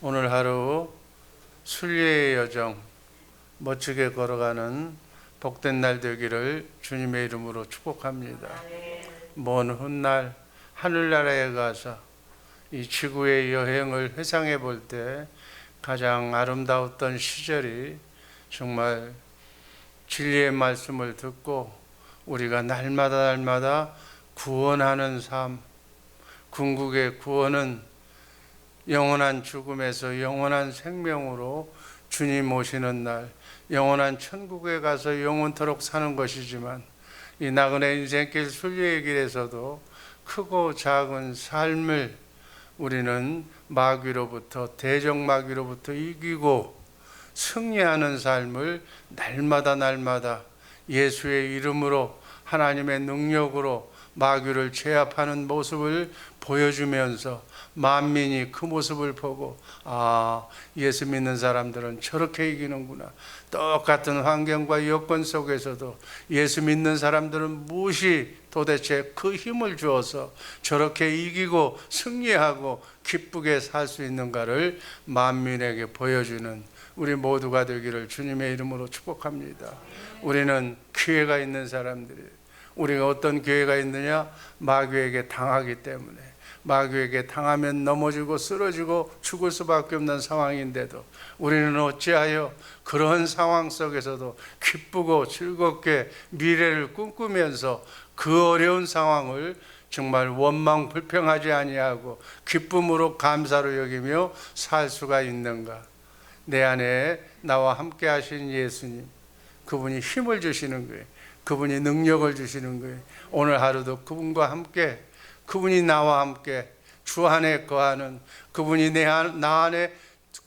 오늘 하루 순례의 여정 멋지게 걸어가는 복된 날 되기를 주님의 이름으로 축복합니다. 먼 훗날 하늘나라에 가서 이 지구의 여행을 회상해 볼 때 가장 아름다웠던 시절이 정말 진리의 말씀을 듣고 우리가 날마다 구원하는 삶, 궁극의 구원은 영원한 죽음에서 영원한 생명으로 주님 오시는 날, 영원한 천국에 가서 영원토록 사는 것이지만 이 나그네 인생길 순례의 길에서도 크고 작은 삶을 우리는 마귀로부터, 대적마귀로부터 이기고 승리하는 삶을 날마다 예수의 이름으로, 하나님의 능력으로 마귀를 제압하는 모습을 보여주면서 만민이 그 모습을 보고 예수 믿는 사람들은 저렇게 이기는구나. 똑같은 환경과 여건 속에서도 예수 믿는 사람들은 무엇이 도대체 그 힘을 주어서 저렇게 이기고 승리하고 기쁘게 살 수 있는가를 만민에게 보여주는 우리 모두가 되기를 주님의 이름으로 축복합니다. 우리는 기회가 있는 사람들이에요. 우리가 어떤 기회가 있느냐? 마귀에게 당하기 때문에. 마귀에게 당하면 넘어지고 쓰러지고 죽을 수밖에 없는 상황인데도 우리는 어찌하여 그런 상황 속에서도 기쁘고 즐겁게 미래를 꿈꾸면서 그 어려운 상황을 정말 원망 불평하지 아니하고 기쁨으로 감사로 여기며 살 수가 있는가? 내 안에 나와 함께 하신 예수님, 그분이 힘을 주시는 거예요. 그분이 능력을 주시는 거예요. 오늘 하루도 그분과 함께, 그분이 나와 함께 주 안에 거하는, 그분이 나 안에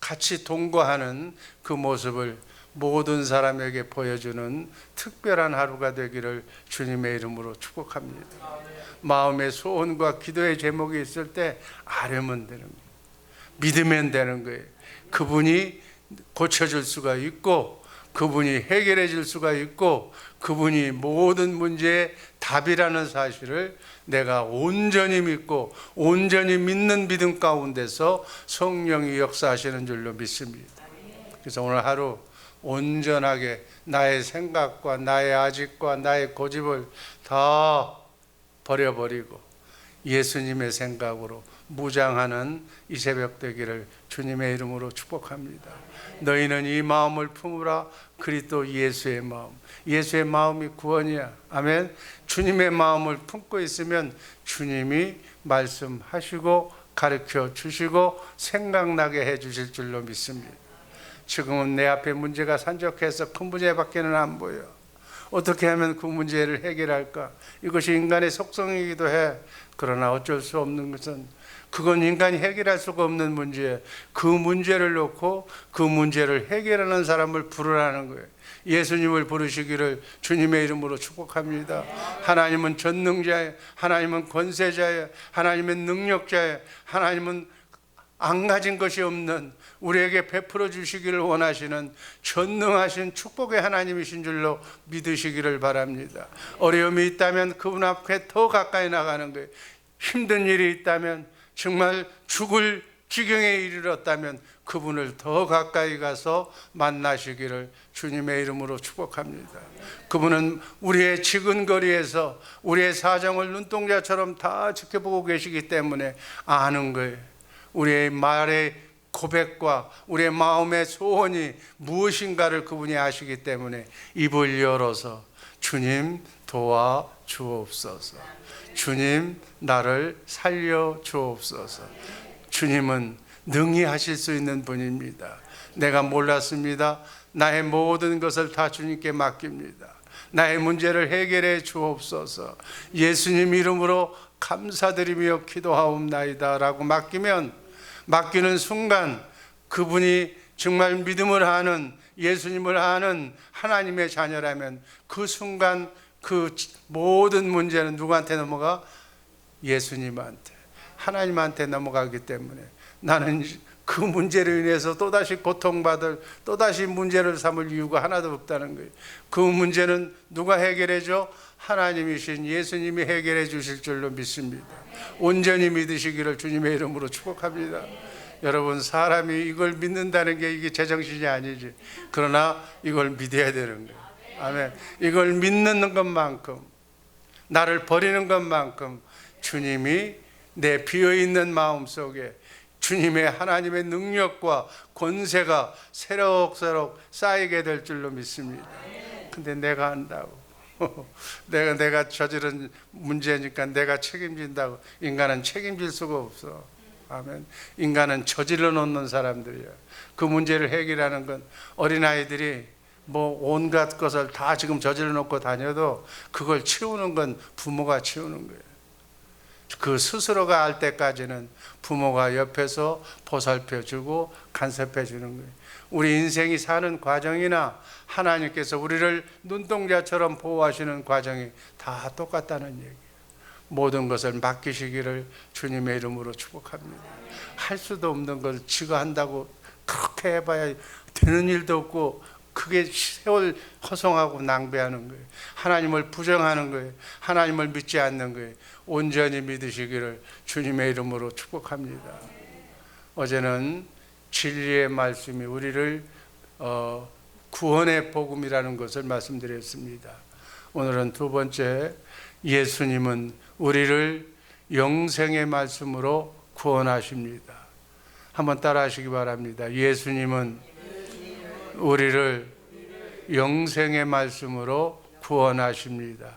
같이 동거하는 그 모습을 모든 사람에게 보여주는 특별한 하루가 되기를 주님의 이름으로 축복합니다. 마음의 소원과 기도의 제목이 있을 때 아뢰면 되는 거예요. 믿으면 되는 거예요. 그분이 고쳐줄 수가 있고, 그분이 해결해 줄 수가 있고, 그분이 모든 문제의 답이라는 사실을 내가 온전히 믿고 온전히 믿는 믿음 가운데서 성령이 역사하시는 줄로 믿습니다. 그래서 오늘 하루 온전하게 나의 생각과 나의 아집과 나의 고집을 다 버려버리고 예수님의 생각으로 무장하는 이 새벽 되기를 주님의 이름으로 축복합니다. 너희는 이 마음을 품으라. 그리스도 예수의 마음. 예수의 마음이 구원이야. 아멘. 주님의 마음을 품고 있으면 주님이 말씀하시고 가르쳐 주시고 생각나게 해 주실 줄로 믿습니다. 지금은 내 앞에 문제가 산적해서 큰 문제밖에는 안 보여. 어떻게 하면 그 문제를 해결할까? 이것이 인간의 속성이기도 해. 그러나 어쩔 수 없는 것은 그건 인간이 해결할 수가 없는 문제예요. 그 문제를 놓고 그 문제를 해결하는 사람을 부르라는 거예요. 예수님을 부르시기를 주님의 이름으로 축복합니다. 하나님은 전능자예요. 하나님은 권세자예요. 하나님은 능력자예요. 하나님은 안 가진 것이 없는, 우리에게 베풀어 주시기를 원하시는 전능하신 축복의 하나님이신 줄로 믿으시기를 바랍니다. 어려움이 있다면 그분 앞에 더 가까이 나가는 거예요. 힘든 일이 있다면, 정말 죽을 지경에 이르렀다면 그분을 더 가까이 가서 만나시기를 주님의 이름으로 축복합니다. 그분은 우리의 지근거리에서 우리의 사정을 눈동자처럼 다 지켜보고 계시기 때문에 아는 거예요. 우리의 말의 고백과 우리의 마음의 소원이 무엇인가를 그분이 아시기 때문에 입을 열어서 주님 도와 주옵소서, 주님 나를 살려 주옵소서. 주님은 능히 하실 수 있는 분입니다. 내가 몰랐습니다. 나의 모든 것을 다 주님께 맡깁니다. 나의 문제를 해결해 주옵소서. 예수님 이름으로 감사드리며 기도하옵나이다 라고 맡기는 순간 그분이 정말 믿음을 하는, 예수님을 아는 하나님의 자녀라면 그 순간 그 모든 문제는 누구한테 넘어가? 예수님한테, 하나님한테 넘어가기 때문에 나는 그 문제로 인해서 또다시 고통받을, 또다시 문제를 삼을 이유가 하나도 없다는 거예요. 그 문제는 누가 해결해 줘? 하나님이신 예수님이 해결해 주실 줄로 믿습니다. 온전히 믿으시기를 주님의 이름으로 축복합니다. 여러분, 사람이 이걸 믿는다는 게 이게 제정신이 아니지. 그러나 이걸 믿어야 되는 거예요. 아멘. 이걸 믿는 것만큼, 나를 버리는 것만큼 주님이 내 비어있는 마음 속에 주님의 하나님의 능력과 권세가 새록새록 쌓이게 될 줄로 믿습니다. 근데 내가 한다고 내가 저지른 문제니까 내가 책임진다고. 인간은 책임질 수가 없어. 아멘. 인간은 저질러 놓는 사람들이야. 그 문제를 해결하는 건, 어린아이들이 뭐 온갖 것을 다 지금 저질러 놓고 다녀도 그걸 치우는 건 부모가 치우는 거예요. 그 스스로가 알 때까지는 부모가 옆에서 보살펴 주고 간섭해 주는 거예요. 우리 인생이 사는 과정이나 하나님께서 우리를 눈동자처럼 보호하시는 과정이 다 똑같다는 얘기예요. 모든 것을 맡기시기를 주님의 이름으로 축복합니다. 할 수도 없는 걸 지가 한다고 그렇게 해봐야 되는 일도 없고, 그게 세월 허송하고 낭비하는 거예요. 하나님을 부정하는 거예요. 하나님을 믿지 않는 거예요. 온전히 믿으시기를 주님의 이름으로 축복합니다. 어제는 진리의 말씀이 우리를 구원의 복음이라는 것을 말씀드렸습니다. 오늘은 두 번째, 예수님은 우리를 영생의 말씀으로 구원하십니다. 한번 따라 하시기 바랍니다. 예수님은 우리를 영생의 말씀으로 구원하십니다.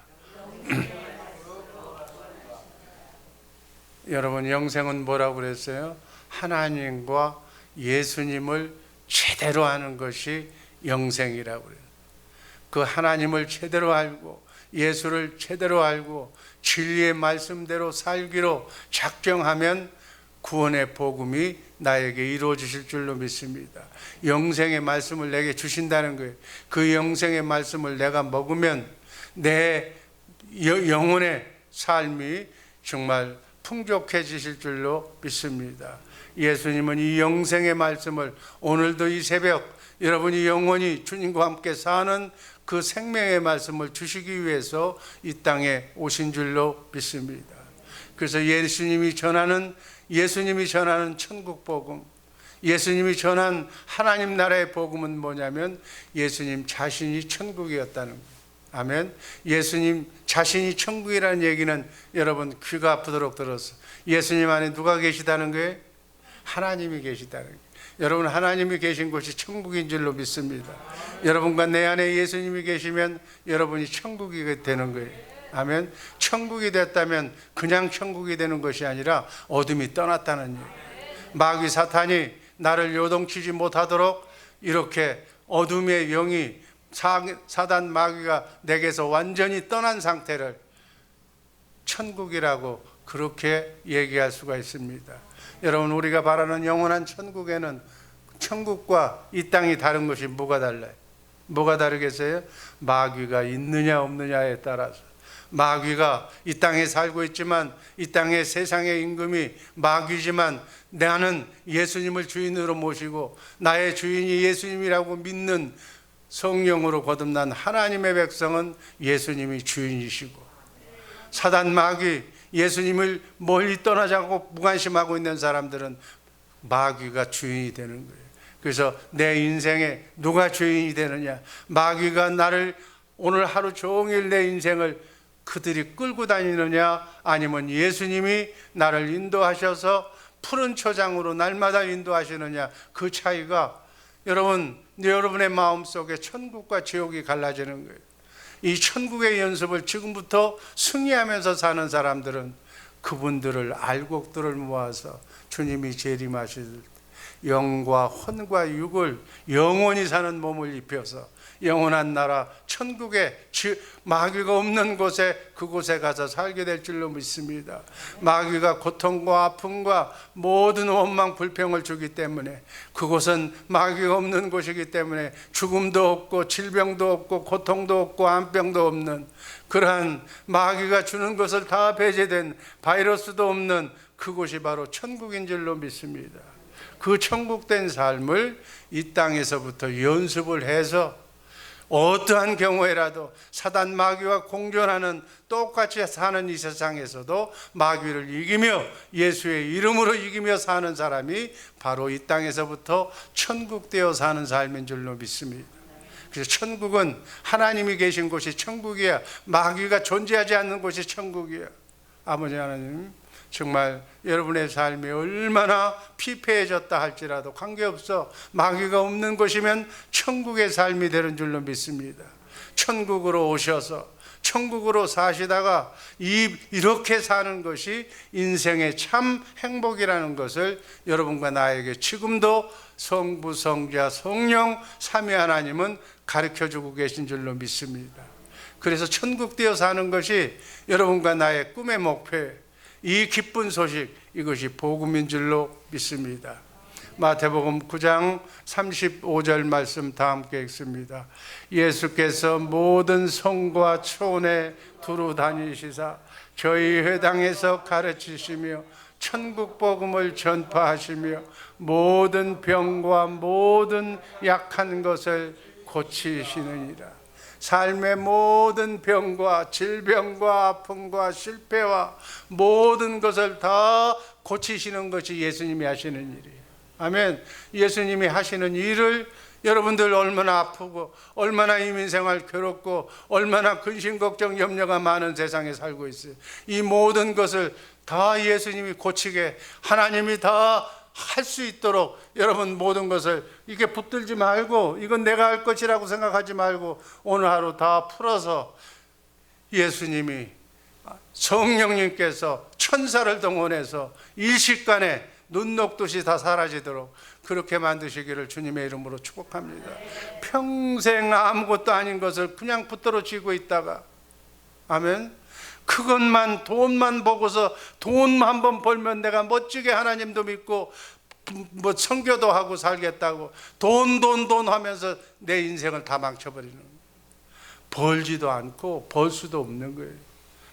여러분, 영생은 뭐라고 그랬어요? 하나님과 예수님을 제대로 아는 것이 영생이라고 그래요. 그 하나님을 제대로 알고 예수를 제대로 알고 진리의 말씀대로 살기로 작정하면 구원의 복음이 나에게 이루어지실 줄로 믿습니다. 영생의 말씀을 내게 주신다는 거예요. 그 영생의 말씀을 내가 먹으면 내 영혼의 삶이 정말 풍족해지실 줄로 믿습니다. 예수님은 이 영생의 말씀을 오늘도 이 새벽 여러분이 영원히 주님과 함께 사는 그 생명의 말씀을 주시기 위해서 이 땅에 오신 줄로 믿습니다. 그래서 예수님이 전하는 천국 복음, 예수님이 전한 하나님 나라의 복음은 뭐냐면 예수님 자신이 천국이었다는 거예요. 아멘. 예수님 자신이 천국이라는 얘기는 여러분 귀가 아프도록 들었어. 예수님 안에 누가 계시다는 거예요? 하나님이 계시다는 거예요. 여러분, 하나님이 계신 곳이 천국인 줄로 믿습니다. 여러분과 내 안에 예수님이 계시면 여러분이 천국이 되는 거예요. 아멘. 천국이 됐다면 그냥 천국이 되는 것이 아니라 어둠이 떠났다는 얘기예요. 마귀 사탄이 나를 요동치지 못하도록 이렇게 어둠의 영이 사단 마귀가 내게서 완전히 떠난 상태를 천국이라고 그렇게 얘기할 수가 있습니다. 여러분, 우리가 바라는 영원한 천국에는 천국과 이 땅이 다른 것이 뭐가 달라요? 뭐가 다르겠어요? 마귀가 있느냐 없느냐에 따라서. 마귀가 이 땅에 살고 있지만 이 땅의 세상의 임금이 마귀지만 나는 예수님을 주인으로 모시고 나의 주인이 예수님이라고 믿는 성령으로 거듭난 하나님의 백성은 예수님이 주인이시고, 사단 마귀 예수님을 멀리 떠나자고 무관심하고 있는 사람들은 마귀가 주인이 되는 거예요. 그래서 내 인생에 누가 주인이 되느냐? 마귀가 나를 오늘 하루 종일 내 인생을 그들이 끌고 다니느냐, 아니면 예수님이 나를 인도하셔서 푸른 초장으로 날마다 인도하시느냐, 그 차이가 여러분의 마음속에 천국과 지옥이 갈라지는 거예요. 이 천국의 연습을 지금부터 승리하면서 사는 사람들은 그분들을 알곡들을 모아서 주님이 재림하실 때 영과 혼과 육을 영원히 사는 몸을 입혀서 영원한 나라 천국에 마귀가 없는 곳에, 그곳에 가서 살게 될 줄로 믿습니다. 마귀가 고통과 아픔과 모든 원망 불평을 주기 때문에, 그곳은 마귀가 없는 곳이기 때문에 죽음도 없고 질병도 없고 고통도 없고 암병도 없는, 그러한 마귀가 주는 것을 다 배제된 바이러스도 없는 그곳이 바로 천국인 줄로 믿습니다. 그 천국된 삶을 이 땅에서부터 연습을 해서 어떠한 경우에라도 사단 마귀와 공존하는, 똑같이 사는 이 세상에서도 마귀를 이기며 예수의 이름으로 이기며 사는 사람이 바로 이 땅에서부터 천국 되어 사는 삶인 줄로 믿습니다. 그래서 천국은 하나님이 계신 곳이 천국이야. 마귀가 존재하지 않는 곳이 천국이야. 아버지 하나님, 정말 여러분의 삶이 얼마나 피폐해졌다 할지라도 관계없어. 마귀가 없는 곳이면 천국의 삶이 되는 줄로 믿습니다. 천국으로 오셔서 천국으로 사시다가 이렇게 사는 것이 인생의 참 행복이라는 것을 여러분과 나에게 지금도 성부, 성자, 성령 삼위 하나님은 가르쳐주고 계신 줄로 믿습니다. 그래서 천국 되어 사는 것이 여러분과 나의 꿈의 목표예요. 이 기쁜 소식, 이것이 복음인 줄로 믿습니다. 마태복음 9장 35절 말씀 다 함께 읽습니다. 예수께서 모든 성과 촌에 두루 다니시사 저희 회당에서 가르치시며 천국 복음을 전파하시며 모든 병과 모든 약한 것을 고치시느니라. 삶의 모든 병과 질병과 아픔과 실패와 모든 것을 다 고치시는 것이 예수님이 하시는 일이에요. 아멘. 예수님이 하시는 일을 여러분들 얼마나 아프고 얼마나 이민생활 괴롭고 얼마나 근심 걱정 염려가 많은 세상에 살고 있어요. 이 모든 것을 다 예수님이 고치게 하나님이 다 할 수 있도록 여러분 모든 것을 이게 붙들지 말고 이건 내가 할 것이라고 생각하지 말고 오늘 하루 다 풀어서 예수님이 성령님께서 천사를 동원해서 일시간에 눈 녹듯이 다 사라지도록 그렇게 만드시기를 주님의 이름으로 축복합니다. 평생 아무것도 아닌 것을 그냥 붙들어 쥐고 있다가 아멘. 그것만 돈만 보고서 돈 한 번 벌면 내가 멋지게 하나님도 믿고 뭐 선교도 하고 살겠다고 돈 하면서 내 인생을 다 망쳐버리는 거예요. 벌지도 않고 벌 수도 없는 거예요.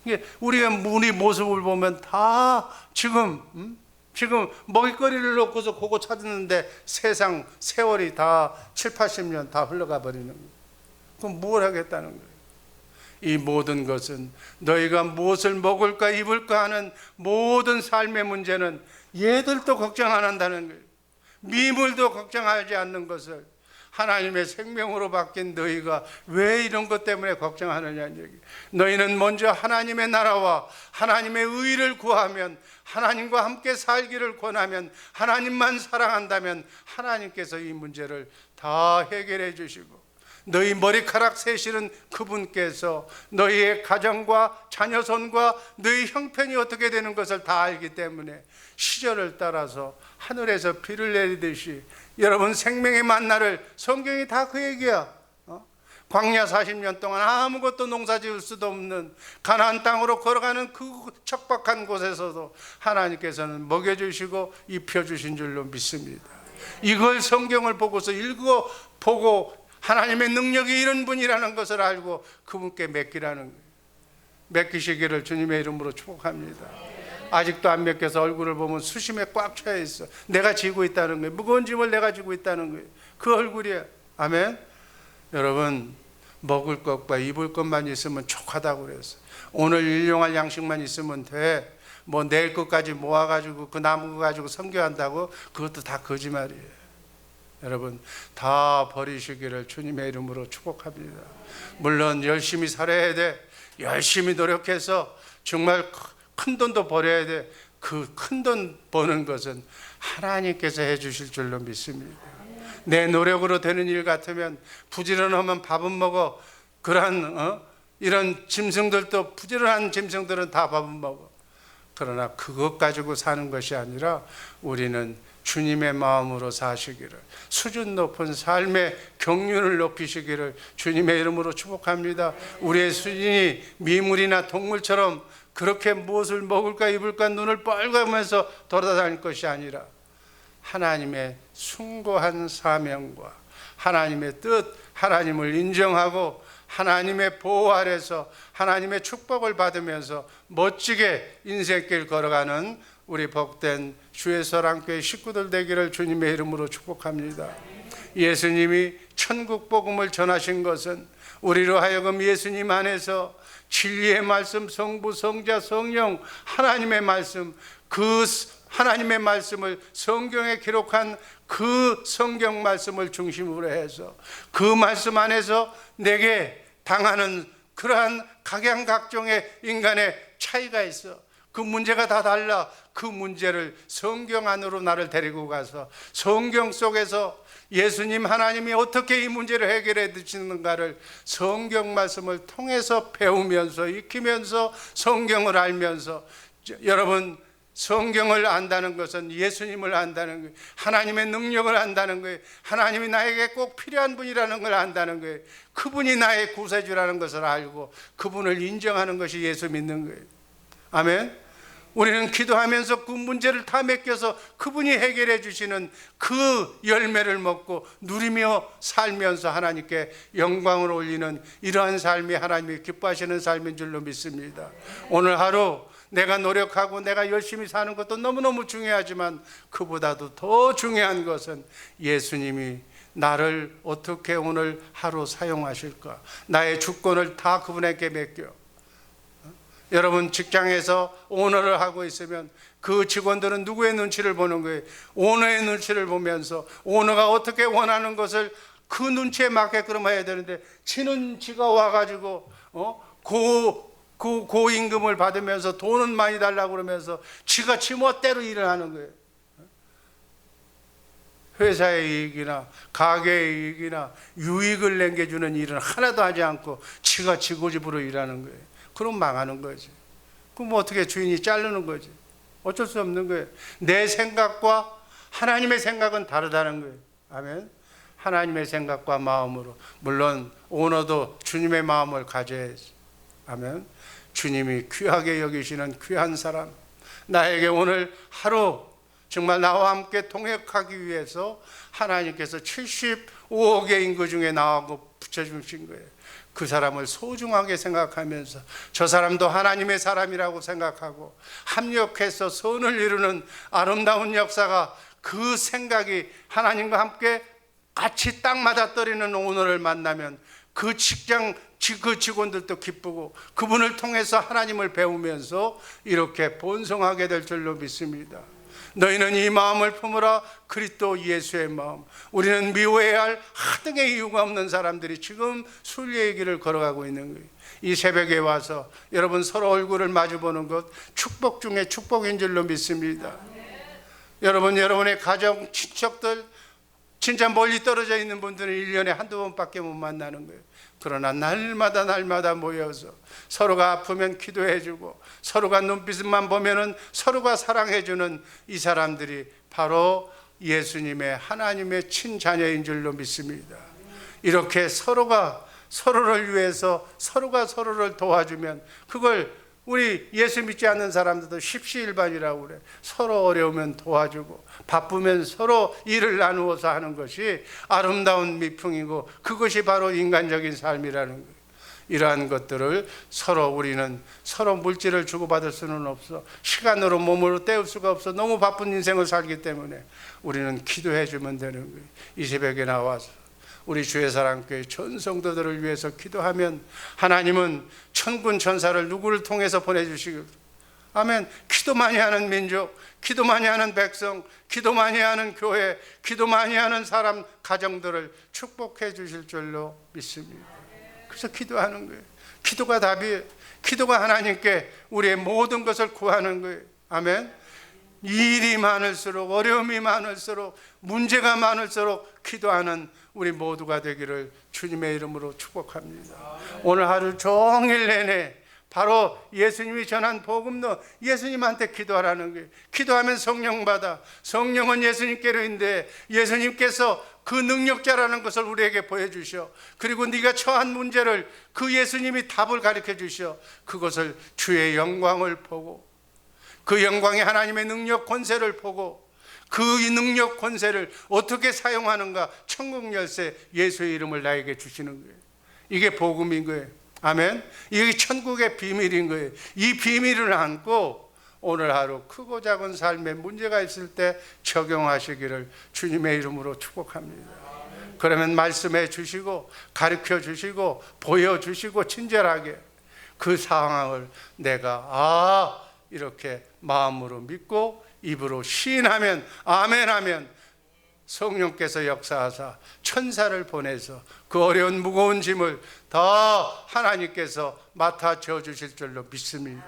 이게 우리가 우리 모습을 보면 다 지금 먹잇거리를 놓고서 그거 찾았는데 세월이 다 7, 80년 다 흘러가 버리는 거예요. 그럼 뭘 하겠다는 거예요? 이 모든 것은 너희가 무엇을 먹을까 입을까 하는 모든 삶의 문제는 얘들도 걱정 안 한다는 거예요. 미물도 걱정하지 않는 것을 하나님의 생명으로 바뀐 너희가 왜 이런 것 때문에 걱정하느냐는 얘기. 너희는 먼저 하나님의 나라와 하나님의 의를 구하면, 하나님과 함께 살기를 권하면, 하나님만 사랑한다면 하나님께서 이 문제를 다 해결해 주시고, 너희 머리카락 세시는 그분께서 너희의 가정과 자녀손과 너희 형편이 어떻게 되는 것을 다 알기 때문에 시절을 따라서 하늘에서 비를 내리듯이 여러분 생명의 만나를, 성경이 다 그 얘기야. 광야 40년 동안 아무것도 농사 지을 수도 없는 가나안 땅으로 걸어가는 그 척박한 곳에서도 하나님께서는 먹여주시고 입혀주신 줄로 믿습니다. 이걸 성경을 보고서 읽어보고 하나님의 능력이 이런 분이라는 것을 알고 그분께 맡기라는 거예요. 맡기시기를 주님의 이름으로 축복합니다. 아직도 안 맡겨서 얼굴을 보면 수심에 꽉 차 있어. 내가 지고 있다는 거예요. 무거운 짐을 내가 지고 있다는 거예요. 그 얼굴이야. 아멘. 여러분, 먹을 것과 입을 것만 있으면 족하다고 그랬어. 오늘 일용할 양식만 있으면 돼. 뭐 내일 것까지 모아가지고 그 남은 거 가지고 선교한다고? 그것도 다 거짓말이에요. 여러분, 다 버리시기를 주님의 이름으로 축복합니다. 물론 열심히 살아야 돼. 열심히 노력해서 정말 큰 돈도 벌어야 돼. 그 큰 돈 버는 것은 하나님께서 해주실 줄로 믿습니다. 내 노력으로 되는 일 같으면 부지런하면 밥은 먹어. 그러한 이런 짐승들도, 부지런한 짐승들은 다 밥은 먹어. 그러나 그것 가지고 사는 것이 아니라 우리는 주님의 마음으로 사시기를, 수준 높은 삶의 경륜을 높이시기를 주님의 이름으로 축복합니다. 우리의 수준이 미물이나 동물처럼 그렇게 무엇을 먹을까 입을까 눈을 뻘겋면서 돌아다닐 것이 아니라 하나님의 숭고한 사명과 하나님의 뜻, 하나님을 인정하고 하나님의 보호 아래서 하나님의 축복을 받으면서 멋지게 인생길 걸어가는 우리 복된 주의 사랑교회 식구들 되기를 주님의 이름으로 축복합니다. 예수님이 천국 복음을 전하신 것은 우리로 하여금 예수님 안에서 진리의 말씀, 성부, 성자, 성령, 하나님의 말씀, 그 하나님의 말씀을 성경에 기록한 그 성경 말씀을 중심으로 해서 그 말씀 안에서 내게 당하는 그러한 각양각종의 인간의 차이가 있어. 그 문제가 다 달라. 그 문제를 성경 안으로 나를 데리고 가서 성경 속에서 예수님 하나님이 어떻게 이 문제를 해결해 주시는가를 성경 말씀을 통해서 배우면서 익히면서 성경을 알면서, 여러분, 성경을 안다는 것은 예수님을 안다는 거예요. 하나님의 능력을 안다는 거예요. 하나님이 나에게 꼭 필요한 분이라는 걸 안다는 거예요. 그분이 나의 구세주라는 것을 알고 그분을 인정하는 것이 예수 믿는 거예요. 아멘. 우리는 기도하면서 그 문제를 다 맡겨서 그분이 해결해 주시는 그 열매를 먹고 누리며 살면서 하나님께 영광을 올리는 이러한 삶이 하나님이 기뻐하시는 삶인 줄로 믿습니다. 오늘 하루 내가 노력하고 내가 열심히 사는 것도 너무너무 중요하지만 그보다도 더 중요한 것은 예수님이 나를 어떻게 오늘 하루 사용하실까. 나의 주권을 다 그분에게 맡겨. 여러분, 직장에서 오너를 하고 있으면 그 직원들은 누구의 눈치를 보는 거예요? 오너의 눈치를 보면서 오너가 어떻게 원하는 것을 그 눈치에 맞게끔 해야 되는데, 지는 지가 와가지고 고임금을 받으면서 돈은 많이 달라고 그러면서 지가 지멋대로 일을 하는 거예요. 회사의 이익이나 가게의 이익이나 유익을 남겨주는 일은 하나도 하지 않고 지가 지고집으로 일하는 거예요. 그럼 망하는 거지. 그럼 어떻게 주인이 자르는 거지. 어쩔 수 없는 거예요. 내 생각과 하나님의 생각은 다르다는 거예요. 아멘. 하나님의 생각과 마음으로, 물론 오너도 주님의 마음을 가져야지. 아멘. 주님이 귀하게 여기시는 귀한 사람, 나에게 오늘 하루 정말 나와 함께 동역하기 위해서 하나님께서 75억의 인구 중에 나하고 붙여주신 거예요. 그 사람을 소중하게 생각하면서 저 사람도 하나님의 사람이라고 생각하고 합력해서 선을 이루는 아름다운 역사가, 그 생각이 하나님과 함께 같이 딱 맞아떨어지는 오너를 만나면 그 직장 그 직원들도 기쁘고 그분을 통해서 하나님을 배우면서 이렇게 번성하게 될 줄로 믿습니다. 너희는 이 마음을 품으라, 그리스도 예수의 마음. 우리는 미워해야 할 하등의 이유가 없는 사람들이 지금 순리의 길을 걸어가고 있는 거예요. 이 새벽에 와서 여러분 서로 얼굴을 마주보는 것 축복 중에 축복인 줄로 믿습니다. 여러분, 여러분의 가정, 친척들, 진짜 멀리 떨어져 있는 분들은 1년에 한두 번밖에 못 만나는 거예요. 그러나 날마다 모여서 서로가 아프면 기도해주고 서로가 눈빛만 보면은 서로가 사랑해주는 이 사람들이 바로 예수님의 하나님의 친자녀인 줄로 믿습니다. 이렇게 서로가 서로를 위해서 서로가 서로를 도와주면 그걸 우리 예수 믿지 않는 사람들도 십시일반이라고 그래. 서로 어려우면 도와주고 바쁘면 서로 일을 나누어서 하는 것이 아름다운 미풍이고 그것이 바로 인간적인 삶이라는 거예요. 이러한 것들을 우리는 서로 물질을 주고받을 수는 없어. 시간으로 몸으로 때울 수가 없어. 너무 바쁜 인생을 살기 때문에 우리는 기도해 주면 되는 거예요. 이 새벽에 나와서 우리 주의 사랑교회 전 성도들을 위해서 기도하면 하나님은 천군 천사를 누구를 통해서 보내주시고, 아멘. 기도 많이 하는 민족, 기도 많이 하는 백성, 기도 많이 하는 교회, 기도 많이 하는 사람, 가정들을 축복해 주실 줄로 믿습니다. 그래서 기도하는 거예요. 기도가 답이에요. 기도가 하나님께 우리의 모든 것을 구하는 거예요. 아멘. 일이 많을수록, 어려움이 많을수록, 문제가 많을수록 기도하는 우리 모두가 되기를 주님의 이름으로 축복합니다. 오늘 하루 종일 내내 바로 예수님이 전한 복음도 예수님한테 기도하라는 거예요. 기도하면 성령 받아. 성령은 예수님께로 있는데 예수님께서 그 능력자라는 것을 우리에게 보여주셔. 그리고 네가 처한 문제를 그 예수님이 답을 가르쳐 주셔. 그것을 주의 영광을 보고 그 영광의 하나님의 능력 권세를 보고 그 능력 권세를 어떻게 사용하는가, 천국 열쇠 예수의 이름을 나에게 주시는 거예요. 이게 복음인 거예요. 아멘. 이게 천국의 비밀인 거예요. 이 비밀을 안고 오늘 하루 크고 작은 삶에 문제가 있을 때 적용하시기를 주님의 이름으로 축복합니다. 그러면 말씀해 주시고 가르쳐 주시고 보여주시고 친절하게 그 상황을 내가 이렇게 마음으로 믿고 입으로 시인하면 아멘하면 성령께서 역사하사 천사를 보내서 그 어려운 무거운 짐을 다 하나님께서 맡아 지어주실 줄로 믿습니다.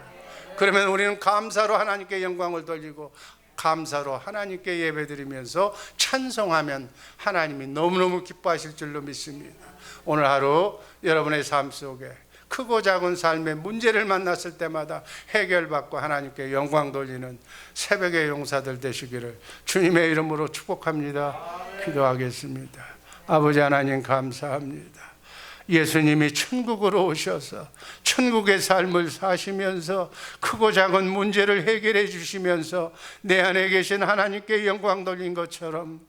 그러면 우리는 감사로 하나님께 영광을 돌리고 감사로 하나님께 예배드리면서 찬송하면 하나님이 너무너무 기뻐하실 줄로 믿습니다. 오늘 하루 여러분의 삶 속에 크고 작은 삶의 문제를 만났을 때마다 해결받고 하나님께 영광 돌리는 새벽의 용사들 되시기를 주님의 이름으로 축복합니다. 기도하겠습니다. 아버지 하나님 감사합니다. 예수님이 천국으로 오셔서 천국의 삶을 사시면서 크고 작은 문제를 해결해 주시면서 내 안에 계신 하나님께 영광 돌린 것처럼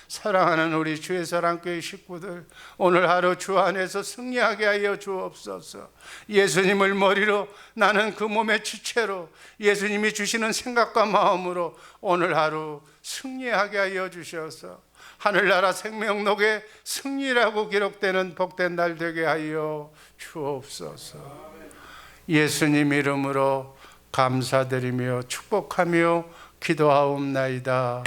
사랑하는 우리 주의 사랑교회 식구들 오늘 하루 주 안에서 승리하게 하여 주옵소서. 예수님을 머리로 나는 그 몸의 지체로 예수님이 주시는 생각과 마음으로 오늘 하루 승리하게 하여 주셔서 하늘나라 생명록에 승리라고 기록되는 복된 날 되게 하여 주옵소서. 예수님 이름으로 감사드리며 축복하며 기도하옵나이다.